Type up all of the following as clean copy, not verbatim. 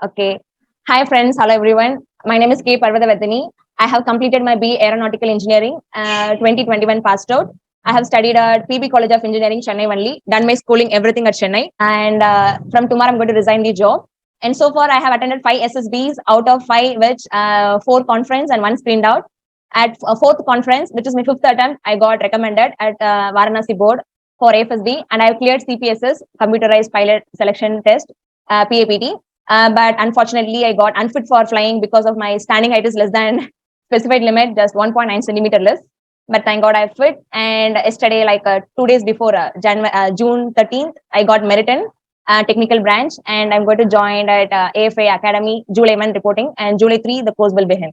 Okay. Hi, friends. Hello, everyone. My name is Parvarthavarthini. I have completed my BE Aeronautical Engineering, 2021 passed out. I have studied at PB College of Engineering, Chennai only, done my schooling, everything at Chennai. And from tomorrow, I'm going to resign the job. And so far, I have attended 5 SSBs out of 5, which 4 conference and 1 screened out. At a 4th conference, which is my 5th attempt, I got recommended at Varanasi board for AFSB, and I have cleared CPSS, Computerized Pilot Selection Test, PAPT. But unfortunately, I got unfit for flying because of my standing height is less than specified limit, just 1.9 centimeter less. But thank God I fit. And yesterday, like 2 days before June 13th, I got merited technical branch, and I'm going to join at AFA Academy, July 1 reporting, and July 3, the course will begin.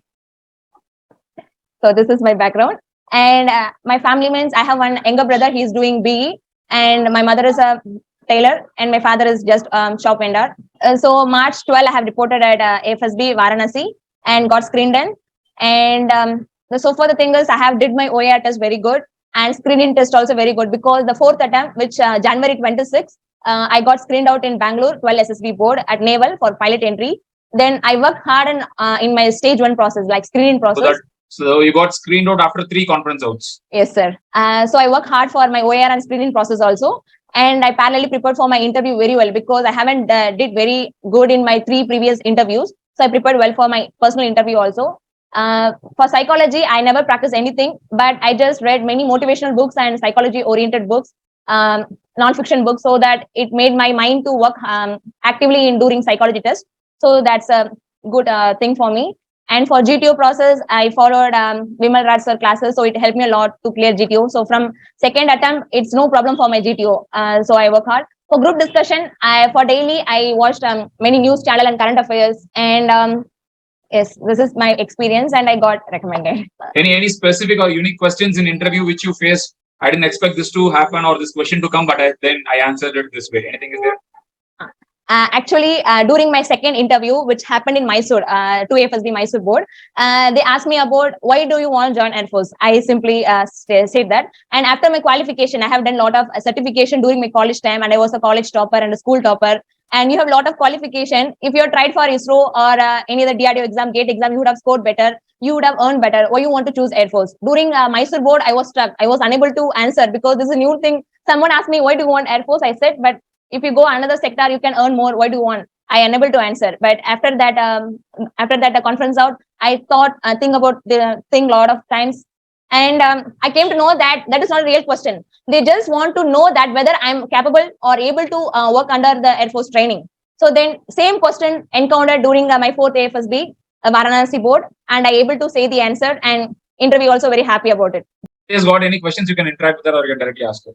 So this is my background. And my family means I have one younger brother, he's doing BE, and my mother is a tailor, and my father is just shop vendor. So March 12, I have reported at AFSB Varanasi and got screened in. And so far the thing is, I have did my OER test very good, and screening test also very good, because the 4th attempt, which January 26, I got screened out in Bangalore 12 SSB board at Naval for pilot entry. Then I worked hard in my stage 1 process, like screening process. So you got screened out after 3 conference outs. Yes, sir. So I work hard for my OER and screening process also. And I parallelly prepared for my interview very well, because I haven't did very good in my 3 previous interviews. So I prepared well for my personal interview also. For psychology, I never practiced anything, but I just read many motivational books and psychology oriented books, non-fiction books, so that it made my mind to work actively in during psychology test. So that's a good thing for me. And for GTO process, I followed Vimal Raj sir classes, so it helped me a lot to clear GTO. So from 2nd attempt, it's no problem for my GTO. So I work hard. For group discussion, for daily, I watched many news channel and current affairs. And yes, this is my experience, and I got recommended. Any specific or unique questions in interview which you faced? I didn't expect this to happen or this question to come, but then I answered it this way. Anything is there? Actually, during my 2nd interview, which happened in Mysore, to AFSB Mysore board, they asked me about why do you want to join Airforce. I simply said that. And after my qualification, I have done a lot of certification during my college time, and I was a college topper and a school topper. And you have a lot of qualification. If you have tried for ISRO or any other DRDO exam, GATE exam, you would have scored better. You would have earned better. Why you want to choose Airforce? During Mysore board, I was stuck. I was unable to answer, because this is a new thing. Someone asked me, why do you want Airforce? I said, but if you go another sector, you can earn more. Why do you want? I unable to answer. But after that, the conference out, I thought, think about the thing a lot of times, and I came to know that is not a real question. They just want to know that whether I'm capable or able to work under the Air Force training. So then, same question encountered during my 4th AFSB Varanasi board, and I able to say the answer, and interview also very happy about it. If you got any questions, you can interact with her or you can directly ask her.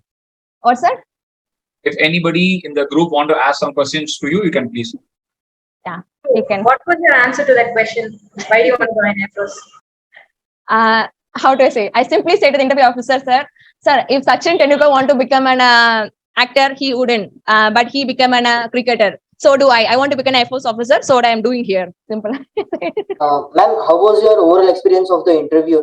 What, sir? If anybody in the group want to ask some questions to you, you can please. Yeah, you can. What was your answer to that question? Why do you want to join Airforce? How do I say? I simply say to the interview officer, sir, if Sachin Tendulkar want to become an actor, he wouldn't. But he become an cricketer. So do I. I want to become an Air Force officer. So what I am doing here. Simple. Ma'am, how was your overall experience of the interview?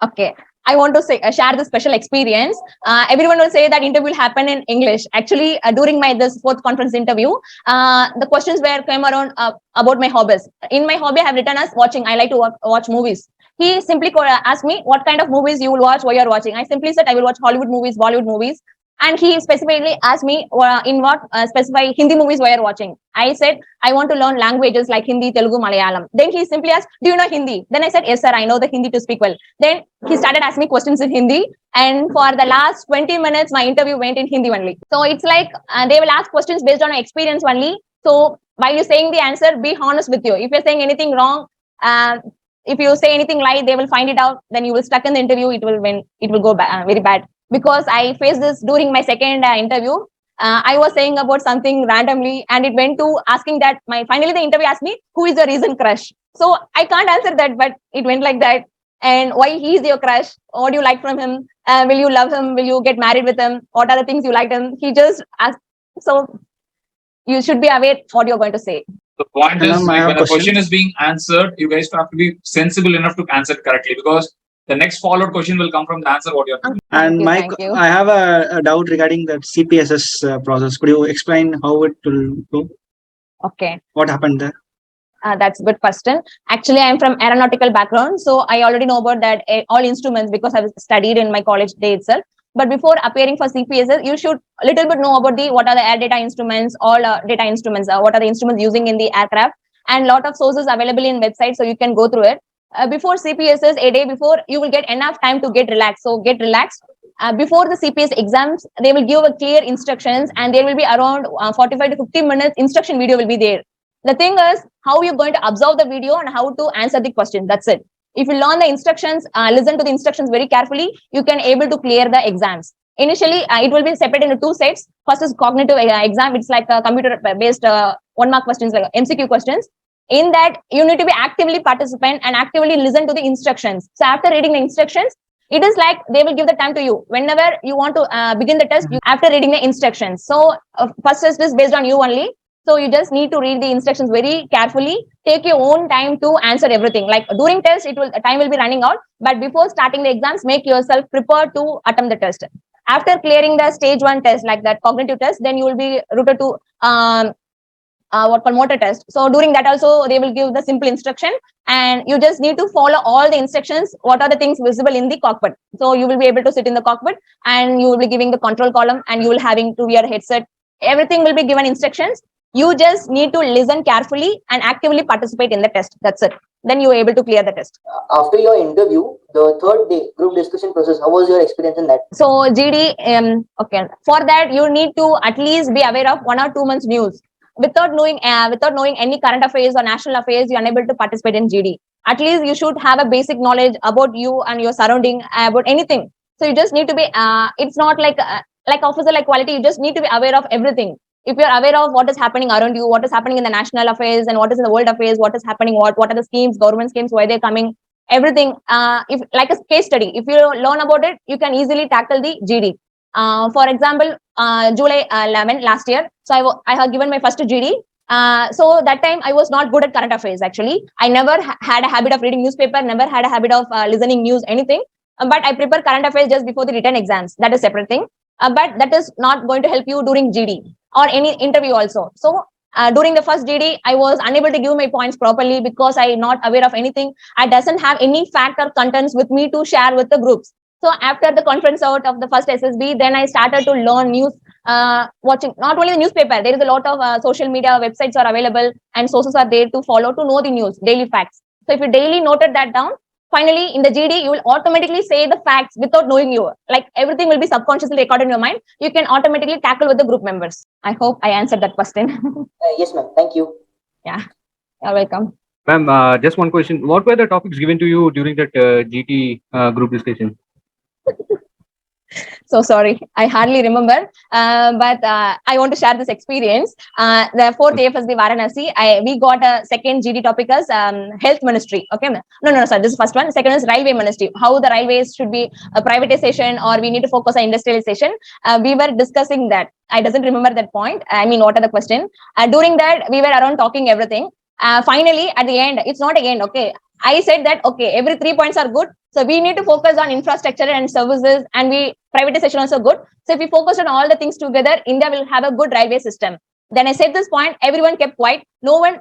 Okay. I want to say share the special experience. Everyone will say that interview will happen in English. Actually, during this 4th conference interview, the questions came around about my hobbies. In my hobby, I have written as watching. I like to watch movies. He simply asked me what kind of movies you will watch, why you are watching. I simply said I will watch Hollywood movies, Bollywood movies. And he specifically asked me in what specified Hindi movies were you watching. I said, I want to learn languages like Hindi, Telugu, Malayalam. Then he simply asked, do you know Hindi? Then I said, yes, sir, I know the Hindi to speak well. Then he started asking me questions in Hindi. And for the last 20 minutes, my interview went in Hindi only. So it's like they will ask questions based on experience only. So while you're saying the answer, be honest with you. If you're saying anything wrong, if you say anything like, they will find it out, then you will stuck in the interview. It will go very bad. Because I faced this during my 2nd interview. I was saying about something randomly, and it went to asking that finally the interview asked me, who is your recent crush? So I can't answer that, but it went like that. And why he is your crush? What do you like from him? Will you love him? Will you get married with him? What are the things you liked him? He just asked. So you should be aware what you're going to say. The point is, when a question is being answered, you guys have to be sensible enough to answer it correctly, because the next followed question will come from the answer what you're doing. And I have a doubt regarding that CPSS process. Could you explain how it will go? Okay. What happened there? That's a good question. Actually, I'm from aeronautical background, so I already know about that all instruments because I've studied in my college day itself. But before appearing for CPSS, you should a little bit know about the what are the air data instruments, all data instruments, what are the instruments using in the aircraft, and lot of sources available in website, so you can go through it. Before CPSS, a day before, you will get enough time to get relaxed. So get relaxed. Before the CPS exams, they will give a clear instructions, and there will be around 45 to 50 minutes instruction video will be there. The thing is how you're going to observe the video and how to answer the question. That's it. If you learn the instructions, listen to the instructions very carefully, you can able to clear the exams. Initially, it will be separated into two sets. First is cognitive exam. It's like a computer-based 1-mark questions, like MCQ questions. In that, you need to be actively participant and actively listen to the instructions. So after reading the instructions, it is like they will give the time to you. Whenever you want to begin the test, after reading the instructions. So first test is based on you only. So you just need to read the instructions very carefully. Take your own time to answer everything. Like during test, time will be running out. But before starting the exams, make yourself prepared to attempt the test. After clearing the stage 1 test, like that cognitive test, then you will be routed to what called motor test. So during that also, they will give the simple instruction, and you just need to follow all the instructions. What are the things visible in the cockpit? So you will be able to sit in the cockpit, and you will be giving the control column, and you will having to wear a headset. Everything will be given instructions. You just need to listen carefully and actively participate in the test. That's it. Then you are able to clear the test. After your interview, the third day group discussion process, how was your experience in that? So GD, okay. For that, you need to at least be aware of 1 or 2 months news. Without knowing any current affairs or national affairs, you're unable to participate in GD. At least you should have a basic knowledge about you and your surrounding, about anything. So you just need to be. It's not like officer like quality. You just need to be aware of everything. If you're aware of what is happening around you, what is happening in the national affairs and what is in the world affairs, what is happening, what are the schemes, government schemes, why they're coming, everything. If like a case study, if you learn about it, you can easily tackle the GD. For example, July 11 last year, so I have given my first GD. So that time I was not good at current affairs. Actually, I never had a habit of reading newspaper, never had a habit of listening news, anything. But I prepare current affairs just before the written exams. That is separate thing. But that is not going to help you during GD or any interview also. So during the first GD, I was unable to give my points properly because I'm not aware of anything. I doesn't have any fact or contents with me to share with the groups. So after the conference out of the first SSB, then I started to learn news, watching not only the newspaper. There is a lot of social media websites are available and sources are there to follow to know the news, daily facts. So if you daily noted that down, finally in the GD, you will automatically say the facts without knowing you. Like everything will be subconsciously recorded in your mind. You can automatically tackle with the group members. I hope I answered that question. Yes, ma'am. Thank you. Yeah, you're welcome. Ma'am, just one question. What were the topics given to you during that GT group discussion? So sorry, I hardly remember, but I want to share this experience. The 4th AFSB Varanasi, we got a second GD topic as health ministry. Okay, no, sorry, this is first one. Second is railway ministry. How the railways should be a privatization, or we need to focus on industrialization. We were discussing that. I doesn't remember that point. I mean, what are the question? During that, we were around talking everything. Finally, at the end, it's not again. Okay, I said that okay, every 3 points are good. So we need to focus on infrastructure and services, and privatization also good. So if we focus on all the things together, India will have a good railway system. Then I said this point, everyone kept quiet. No one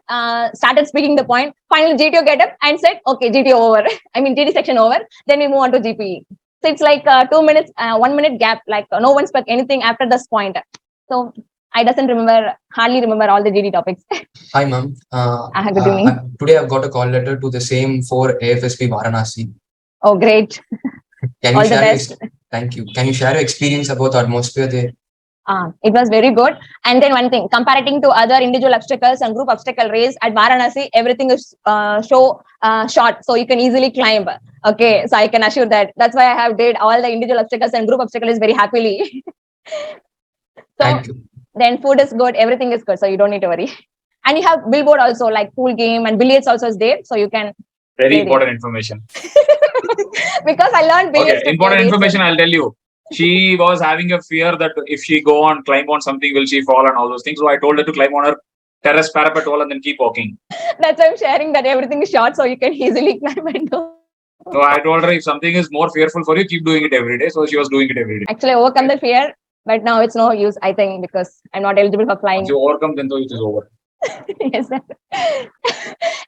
started speaking the point. Finally, GTO get up and said, okay, GTO over. I mean, GD section over. Then we move on to GPE. So it's like 2 minutes, 1 minute gap. Like no one spoke anything after this point. So I doesn't hardly remember all the GD topics. Hi, ma'am. Good evening. Today I've got a call letter to the same 4 AFSP Varanasi. Oh, great. Can All you the share best. Thank you. Can you share your experience about the atmosphere there? It was very good. And then one thing, comparing to other individual obstacles and group obstacle race at Varanasi, everything is short, so you can easily climb. Okay, so I can assure that. That's why I have did all the individual obstacles and group obstacles very happily. Thank you. Then food is good, everything is good, so you don't need to worry. And you have billboard also, like pool game and billiards also is there, so you can. Very important information. Because I learned billiards. Okay, important information, I'll tell you. She was having a fear that if she climb on something, will she fall and all those things. So I told her to climb on her terrace parapet wall and then keep walking. That's why I'm sharing that everything is short, so you can easily climb and go. So I told her if something is more fearful for you, keep doing it every day. So she was doing it every day. Actually, I overcome the fear, but now it's no use, I think, because I'm not eligible for flying. Once you overcome, then though it is over. Yes, sir.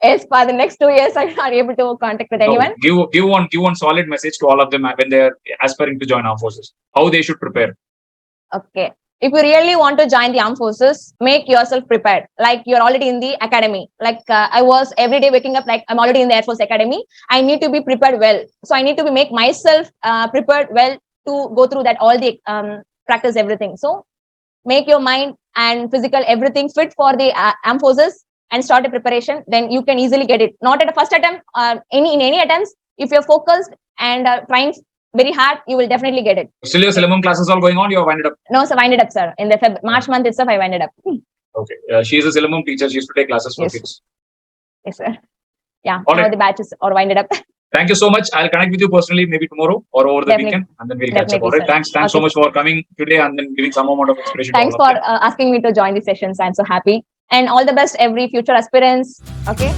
Yes, for the next 2 years, I'm not able to contact with anyone. Give one solid message to all of them when they are aspiring to join armed forces. How they should prepare. Okay. If you really want to join the armed forces, make yourself prepared. Like you're already in the academy. Like I was every day waking up, like I'm already in the Airforce Academy. I need to be prepared well. So I need to make myself prepared well to go through that, all the practice everything. So make your mind and physical everything fit for the armed forces and start a preparation. Then you can easily get it. Not at the first attempt, in any attempts. If you're focused and trying very hard, you will definitely get it. Still, your Silamum classes all going on? You have winded up? No, sir, wind it up, sir. In the March month itself, I winded up. Okay. She is a Silamum teacher. She used to take classes for Yes. kids. Yes, sir. Yeah, All now right. the batches are winded up. Thank you so much. I'll connect with you personally, maybe tomorrow or over the Definitely. weekend, and then we'll catch up. Definitely, All right. sir. Thanks so Okay. much for coming today and then giving some amount of inspiration. Thanks to all for of them. asking me to join the sessions. I'm so happy. And all the best, every future aspirants. Okay.